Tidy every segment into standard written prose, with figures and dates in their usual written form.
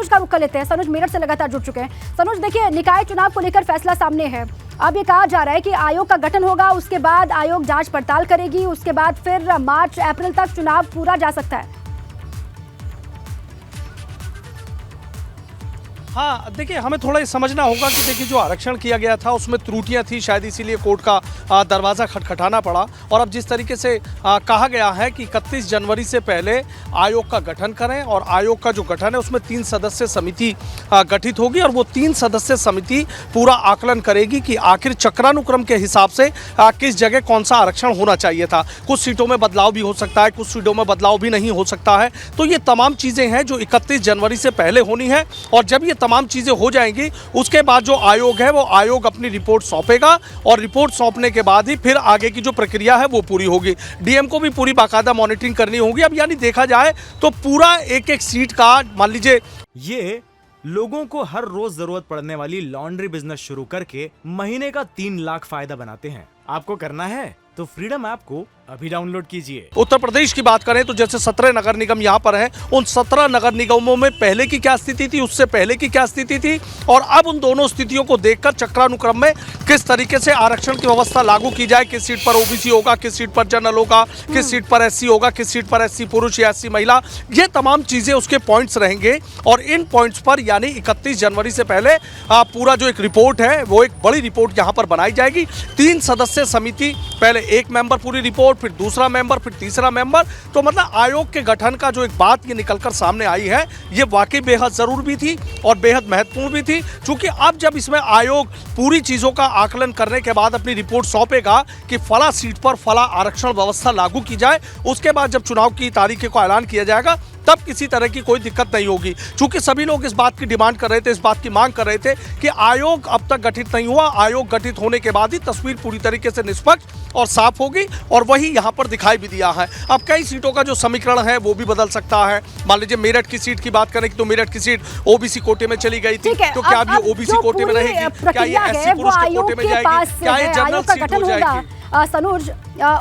सनुज का रुख कर लेते हैं। सनुज मेरठ से लगातार जुड़ चुके हैं। सनुज, देखिए, निकाय चुनाव को लेकर फैसला सामने है। अब ये कहा जा रहा है कि आयोग का गठन होगा, उसके बाद आयोग जांच पड़ताल करेगी, उसके बाद फिर मार्च अप्रैल तक चुनाव पूरा जा सकता है। हाँ, देखिए, हमें थोड़ा ये समझना होगा कि देखिए जो आरक्षण किया गया था उसमें त्रुटियां थी, शायद इसीलिए कोर्ट का दरवाज़ा खटखटाना पड़ा। और अब जिस तरीके से कहा गया है कि 31 जनवरी से पहले आयोग का गठन करें, और आयोग का जो गठन है उसमें 3 सदस्य समिति गठित होगी, और वो 3 सदस्य समिति पूरा आकलन करेगी कि आखिर चक्रानुक्रम के हिसाब से किस जगह कौन सा आरक्षण होना चाहिए था। कुछ सीटों में बदलाव भी हो सकता है, कुछ सीटों में बदलाव भी नहीं हो सकता है। तो ये तमाम चीज़ें हैं जो 31 जनवरी से पहले होनी है, और जब ये तमाम चीजें हो जाएंगी उसके बाद जो आयोग है वो आयोग अपनी रिपोर्ट सौंपेगा, और रिपोर्ट सौंपने के बाद ही फिर आगे की जो प्रक्रिया है वो पूरी होगी। डीएम को भी पूरी बाकायदा मॉनिटरिंग करनी होगी। अब यानी देखा जाए तो पूरा एक एक सीट का, मान लीजिए, ये लोगों को हर रोज जरूरत पड़ने वाली लॉन्ड्री बिजनेस शुरू करके महीने का 3 लाख फायदा बनाते हैं। आपको करना है तो फ्रीडम ऐप को अभी डाउनलोड कीजिए। उत्तर प्रदेश की बात करें तो जैसे 17 नगर निगम यहाँ पर हैं, उन 17 नगर निगमों में पहले की क्या स्थिति थी, उससे पहले की क्या स्थिति थी, और अब उन दोनों स्थितियों को देखकर चक्रानुक्रम में किस तरीके से आरक्षण की व्यवस्था लागू की जाए, किस सीट पर ओबीसी होगा, किस सीट पर जनरल होगा, किस सीट पर एससी होगा, किस सीट पर एससी पुरुष या एससी महिला, ये तमाम चीजें उसके पॉइंट्स रहेंगे। और इन पॉइंट्स पर यानी 31 जनवरी से पहले पूरा जो एक रिपोर्ट है वो एक बड़ी रिपोर्ट यहाँ पर बनाई जाएगी। 3 सदस्य समिति, पहले एक मेंबर पूरी रिपोर्ट, फिर दूसरा मेंबर, फिर तीसरा मेंबर। तो मतलब आयोग के गठन का जो एक बात ये निकलकर सामने आई है, ये वाकई बेहद जरूर भी थी और बेहद महत्वपूर्ण भी थी, क्योंकि अब जब इसमें आयोग पूरी चीजों का आकलन करने के बाद अपनी रिपोर्ट सौंपेगा कि फला सीट पर फला आरक्षण व्यवस्था लागू की जाए, उसके बाद जब चुनाव की तारीख को ऐलान किया जाएगा तब किसी तरह की कोई दिक्कत नहीं होगी। चूंकि सभी लोग इस बात की डिमांड कर रहे थे, इस बात की मांग कर रहे थे कि आयोग अब तक गठित नहीं हुआ, आयोग गठित होने के बाद ही तस्वीर पूरी तरीके से निष्पक्ष और साफ होगी, और वही यहाँ पर दिखाई भी दिया है। अब कई सीटों का जो समीकरण है वो भी बदल सकता है। मान लीजिए मेरठ की सीट की बात करें तो मेरठ की सीट ओबीसी कोटे में चली गई थी, तो क्या अब ये ओबीसी कोटे में रहेगी, क्या ये एससी पुरुष के कोटे में जाएगी, क्या ये जनरल सीट हो जाएगी? सनुज,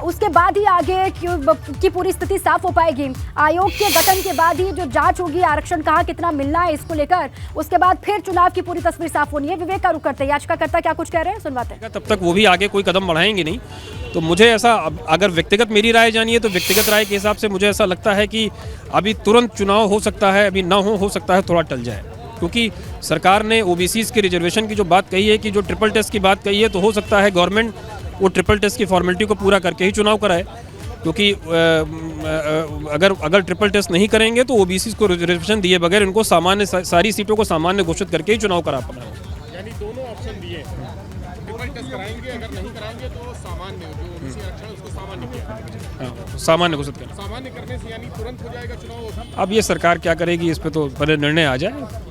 उसके बाद ही आगे की पूरी स्थिति साफ हो पाएगी। आयोग के गठन के बाद ही जो जांच होगी, आरक्षण कहाँ कितना मिलना है इसको लेकर, उसके बाद फिर चुनाव की पूरी तस्वीर साफ होनी है। विवेक का रुख करते हैं, याचिकाकर्ता क्या कुछ कह रहे हैं, सुनवाते हैं। तब तक वो भी आगे कोई कदम बढ़ाएंगे नहीं। तो मुझे ऐसा, अगर व्यक्तिगत मेरी राय जानिए तो व्यक्तिगत राय के हिसाब से मुझे ऐसा लगता है कि अभी तुरंत चुनाव हो सकता है, अभी ना हो सकता है थोड़ा टल जाए, क्योंकि सरकार ने ओबीसी के रिजर्वेशन की जो बात कही है, कि जो ट्रिपल टेस्ट की बात कही है, तो हो सकता है गवर्नमेंट वो ट्रिपल टेस्ट की फॉर्मेलिटी को पूरा करके ही चुनाव कराए, क्योंकि अगर ट्रिपल टेस्ट नहीं करेंगे तो ओबीसी को रिजर्वेशन दिए बगैर इनको सामान्य, सारी सीटों को सामान्य घोषित करके ही चुनाव करा पाना है। यानी दोनों ऑप्शन दिए, ट्रिपल टेस्ट कराएंगे, अगर नहीं कराएंगे तो सामान्य जो ओबीसी आरक्षण है उसको सामान्य किया, हाँ, सामान्य घोषित करना। सामान्य करने से यानी तुरंत हो जाएगा चुनाव। अब ये सरकार क्या करेगी इस पर तो पहले निर्णय आ जाए।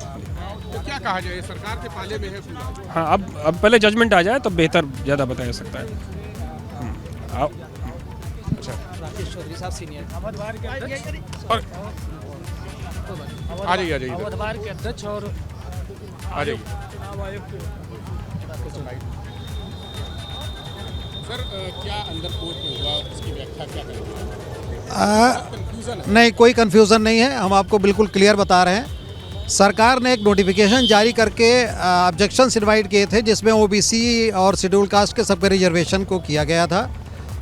तो क्या कहा जाए, सरकार के पाले में है पूरा। हाँ, अब पहले जजमेंट आ जाए तब बेहतर ज़्यादा बताया जा सकता है। अच्छा, राकेश चौधरी साहब सीनियर आ जाइए अवधवार के अध्यक्ष और आ जाइए सर, क्या अंदर कोर्ट में हुआ इसकी व्याख्या क्या करेंगे? नहीं, कोई कंफ्यूजन नहीं है, हम आपको बिल्कुल क्लियर बता रहे हैं। सरकार ने एक नोटिफिकेशन जारी करके ऑब्जेक्शंस इनवाइट किए थे, जिसमें ओबीसी और शेड्यूल कास्ट के सबके रिजर्वेशन को किया गया था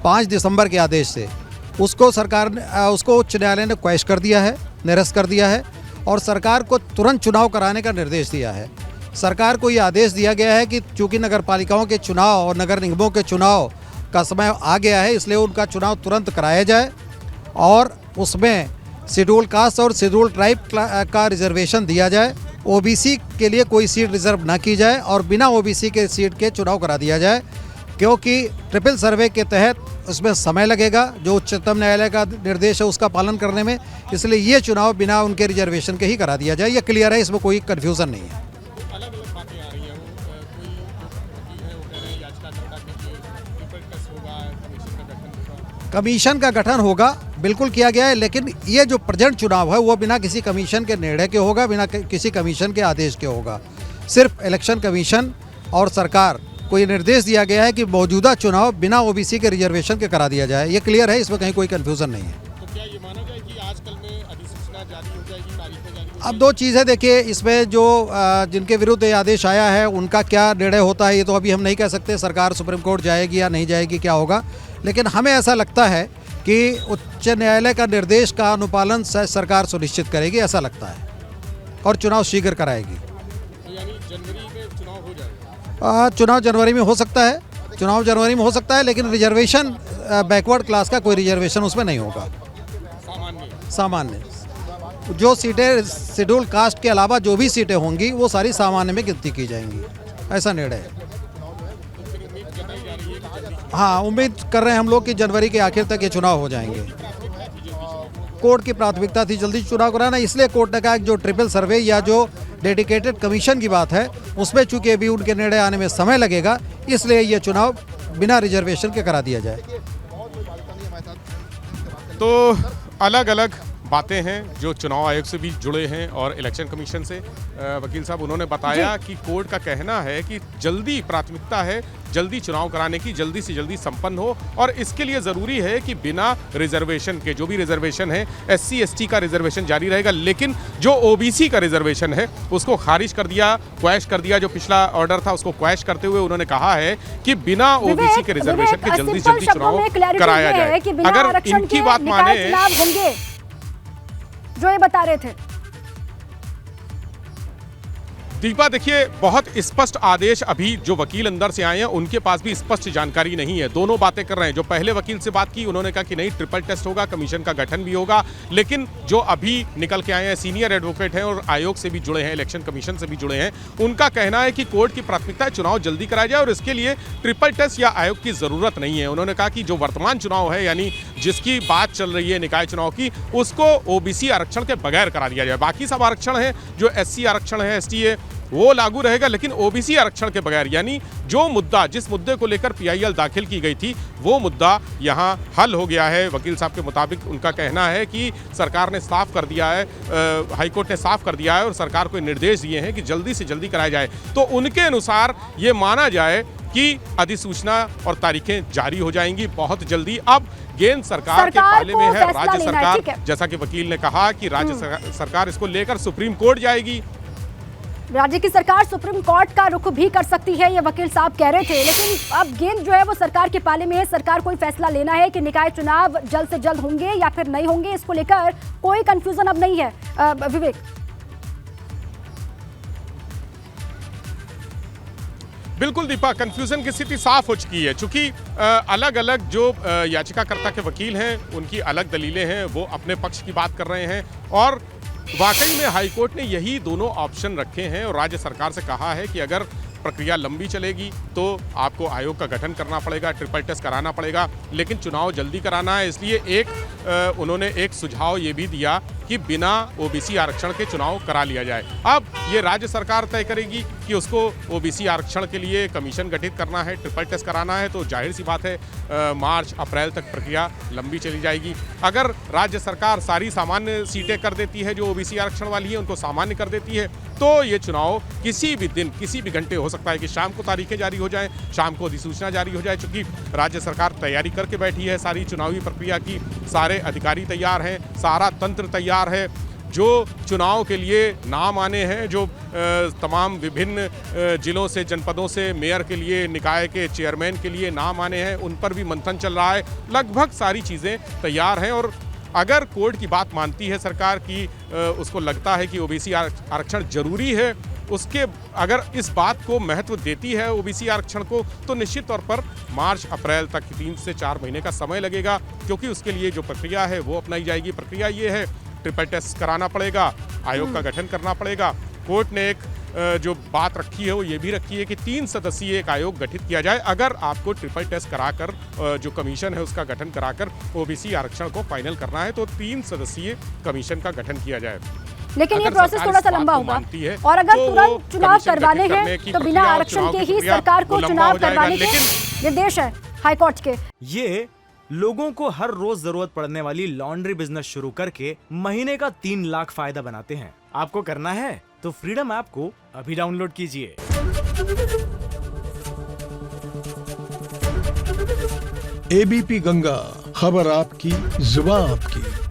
5 दिसंबर के आदेश से। उसको सरकार ने, उसको उच्च न्यायालय ने क्वैश कर दिया है, निरस्त कर दिया है, और सरकार को तुरंत चुनाव कराने का निर्देश दिया है। सरकार को ये आदेश दिया गया है कि चूँकि नगर पालिकाओं के चुनाव और नगर निगमों के चुनाव का समय आ गया है, इसलिए उनका चुनाव तुरंत कराया जाए, और उसमें शेड्यूल कास्ट और शेड्यूल ट्राइब का रिजर्वेशन दिया जाए। ओबीसी के लिए कोई सीट रिजर्व ना की जाए, और बिना ओबीसी के सीट के चुनाव करा दिया जाए, क्योंकि ट्रिपल सर्वे के तहत उसमें समय लगेगा, जो उच्चतम न्यायालय का निर्देश है उसका पालन करने में। इसलिए ये चुनाव बिना उनके रिजर्वेशन के ही करा दिया जाए। ये क्लियर है, इसमें कोई कन्फ्यूज़न नहीं है। अलग अलग बातें आ रही हैं, कोई है वो कह रहे हैं याचिकाकर्ता के ट्रिपल टेस्ट होगा, कमीशन का गठन होगा। कमीशन का गठन होगा, बिल्कुल किया गया है, लेकिन ये जो प्रेजेंट चुनाव है वो बिना किसी कमीशन के निर्णय के होगा, बिना किसी कमीशन के आदेश के होगा। सिर्फ इलेक्शन कमीशन और सरकार को ये निर्देश दिया गया है कि मौजूदा चुनाव बिना ओबीसी के रिजर्वेशन के करा दिया जाए। ये क्लियर है, इसमें कहीं कोई कन्फ्यूजन नहीं है। तो क्या ये माना जाए कि आजकल में अधिसूचना जारी हो जाएगी, तारीखें जारी अब दो चीज़ें देखिए, इसमें जो जिनके विरुद्ध ये आदेश आया है उनका क्या निर्णय होता है ये तो अभी हम नहीं कह सकते। सरकार सुप्रीम कोर्ट जाएगी या नहीं जाएगी, क्या होगा, लेकिन हमें ऐसा लगता है कि उच्च न्यायालय का निर्देश का अनुपालन सरकार सुनिश्चित करेगी, ऐसा लगता है, और चुनाव शीघ्र कराएगी। तो यानी जनवरी में चुनाव हो जाएगा? चुनाव जनवरी में हो सकता है, चुनाव जनवरी में हो सकता है, लेकिन रिजर्वेशन बैकवर्ड क्लास का कोई रिजर्वेशन उसमें नहीं होगा। सामान्य जो सीटें शेड्यूल कास्ट के अलावा जो भी सीटें होंगी वो सारी सामान्य में गिनती की जाएंगी, ऐसा निर्णय है। हाँ, उम्मीद कर रहे हैं हम लोग कि जनवरी के आखिर तक ये चुनाव हो जाएंगे। कोर्ट की प्राथमिकता थी जल्दी चुनाव कराना, इसलिए कोर्ट ने कहा कि जो ट्रिपल सर्वे या जो डेडिकेटेड कमीशन की बात है उसमें चूंकि अभी उनके निर्णय आने में समय लगेगा, इसलिए ये चुनाव बिना रिजर्वेशन के करा दिया जाए। तो अलग अलग बातें हैं जो चुनाव आयोग से भी जुड़े हैं और इलेक्शन कमीशन से। वकील साहब, उन्होंने बताया कि कोर्ट का कहना है कि जल्दी प्राथमिकता है, जल्दी चुनाव कराने की, जल्दी से जल्दी संपन्न हो, और इसके लिए ज़रूरी है कि बिना रिजर्वेशन के, जो भी रिजर्वेशन है, SC ST का रिजर्वेशन जारी रहेगा, लेकिन जो OBC का रिजर्वेशन है उसको खारिज कर दिया, क्वैश कर दिया। जो पिछला ऑर्डर था उसको क्वैश करते हुए उन्होंने कहा है कि बिना OBC के रिजर्वेशन के जल्दी से जल्दी चुनाव कराया जाए। अगर इनकी बात माने, जो ये बता रहे थे दीपा, देखिए बहुत स्पष्ट आदेश अभी जो वकील अंदर से आए हैं उनके पास भी स्पष्ट जानकारी नहीं है। दोनों बातें कर रहे हैं। जो पहले वकील से बात की उन्होंने कहा कि नहीं, ट्रिपल टेस्ट होगा, कमीशन का गठन भी होगा, लेकिन जो अभी निकल के आए हैं सीनियर एडवोकेट हैं और आयोग से भी जुड़े हैं, इलेक्शन कमीशन से भी जुड़े हैं, उनका कहना है कि कोर्ट की प्राथमिकता है चुनाव जल्दी कराया जाए और इसके लिए ट्रिपल टेस्ट या आयोग की जरूरत नहीं है। उन्होंने कहा कि जो वर्तमान चुनाव है, यानी जिसकी बात चल रही है निकाय चुनाव की, उसको OBC आरक्षण के बगैर करा दिया जाए। बाकी सब आरक्षण है, जो SC आरक्षण है, ST है, वो लागू रहेगा, लेकिन OBC आरक्षण के बगैर, यानी जो मुद्दा, जिस मुद्दे को लेकर PIL दाखिल की गई थी वो मुद्दा यहाँ हल हो गया है। वकील साहब के मुताबिक उनका कहना है कि सरकार ने साफ कर दिया है, हाईकोर्ट ने साफ कर दिया है और सरकार को निर्देश दिए हैं कि जल्दी से जल्दी कराया जाए। तो उनके अनुसार ये माना जाए कि अधिसूचना और तारीखें जारी हो जाएंगी बहुत जल्दी। अब गेंद सरकार के पाले में है। राज्य सरकार, जैसा कि वकील ने कहा कि राज्य सरकार इसको लेकर सुप्रीम कोर्ट जाएगी। राज्य की सरकार सुप्रीम कोर्ट का रुख भी कर सकती है, ये वकील साहब कह रहे थे, लेकिन अब गेंद जो है वो सरकार के पाले में है। सरकार कोई फैसला लेना है कि निकाय चुनाव जल्द से जल्द होंगे या फिर नहीं होंगे, इसको लेकर कोई कंफ्यूजन अब नहीं है। विवेक, बिल्कुल दीपा, कंफ्यूजन की स्थिति साफ हो चुकी है। चूंकि अलग अलग जो याचिकाकर्ता के वकील हैं उनकी अलग दलीलें हैं, वो अपने पक्ष की बात कर रहे हैं और वाकई में हाईकोर्ट ने यही दोनों ऑप्शन रखे हैं और राज्य सरकार से कहा है कि अगर प्रक्रिया लंबी चलेगी तो आपको आयोग का गठन करना पड़ेगा, ट्रिपल टेस्ट कराना पड़ेगा, लेकिन चुनाव जल्दी कराना है। इसलिए उन्होंने एक सुझाव ये भी दिया कि बिना OBC आरक्षण के चुनाव करा लिया जाए। अब ये राज्य सरकार तय करेगी कि उसको OBC आरक्षण के लिए कमीशन गठित करना है, ट्रिपल टेस्ट कराना है, तो जाहिर सी बात है मार्च अप्रैल तक प्रक्रिया लंबी चली जाएगी। अगर राज्य सरकार सारी सामान्य सीटें कर देती है जो OBC आरक्षण वाली है उनको सामान्य कर देती है, तो ये चुनाव किसी भी दिन, किसी भी घंटे हो सकता है कि शाम को तारीखें जारी हो जाएं, शाम को अधिसूचना जारी हो जाए। चूंकि राज्य सरकार तैयारी करके बैठी है सारी चुनावी प्रक्रिया की, सारे अधिकारी तैयार हैं, सारा तंत्र तैयार है। जो चुनाव के लिए नाम आने हैं, जो तमाम विभिन्न जिलों से, जनपदों से मेयर के लिए, निकाय के चेयरमैन के लिए नाम आने हैं, उन पर भी मंथन चल रहा है। लगभग सारी चीज़ें तैयार हैं और अगर कोर्ट की बात मानती है सरकार की, उसको लगता है कि OBC आरक्षण जरूरी है, उसके अगर इस बात को महत्व देती है OBC आरक्षण को, तो निश्चित तौर पर मार्च अप्रैल तक 3 से 4 महीने का समय लगेगा, क्योंकि उसके लिए जो प्रक्रिया है वो अपनाई जाएगी। प्रक्रिया ये है, ट्रिपल टेस्ट कराना पड़ेगा, आयोग का गठन करना पड़ेगा। कोर्ट ने एक जो बात रखी है वो ये भी रखी है कि 3 सदस्यीय एक आयोग गठित किया जाए अगर आपको ट्रिपल टेस्ट कराकर, जो कमीशन है उसका गठन कराकर OBC आरक्षण को फाइनल करना है, तो 3 सदस्यीय कमीशन का गठन किया जाए। लेकिन ये प्रोसेस थोड़ा सा लंबा होगा और अगर तुरंत चुनाव करवाने हैं तो बिना आरक्षण के ही सरकार को चुनाव करवाने के निर्देश है हाईकोर्ट के। ये लोगों को हर रोज जरूरत पड़ने वाली लॉन्ड्री बिजनेस शुरू करके महीने का 3 लाख फायदा बनाते हैं। आपको करना है तो फ्रीडम ऐप को अभी डाउनलोड कीजिए। ABP गंगा, खबर आपकी, जुबान आपकी।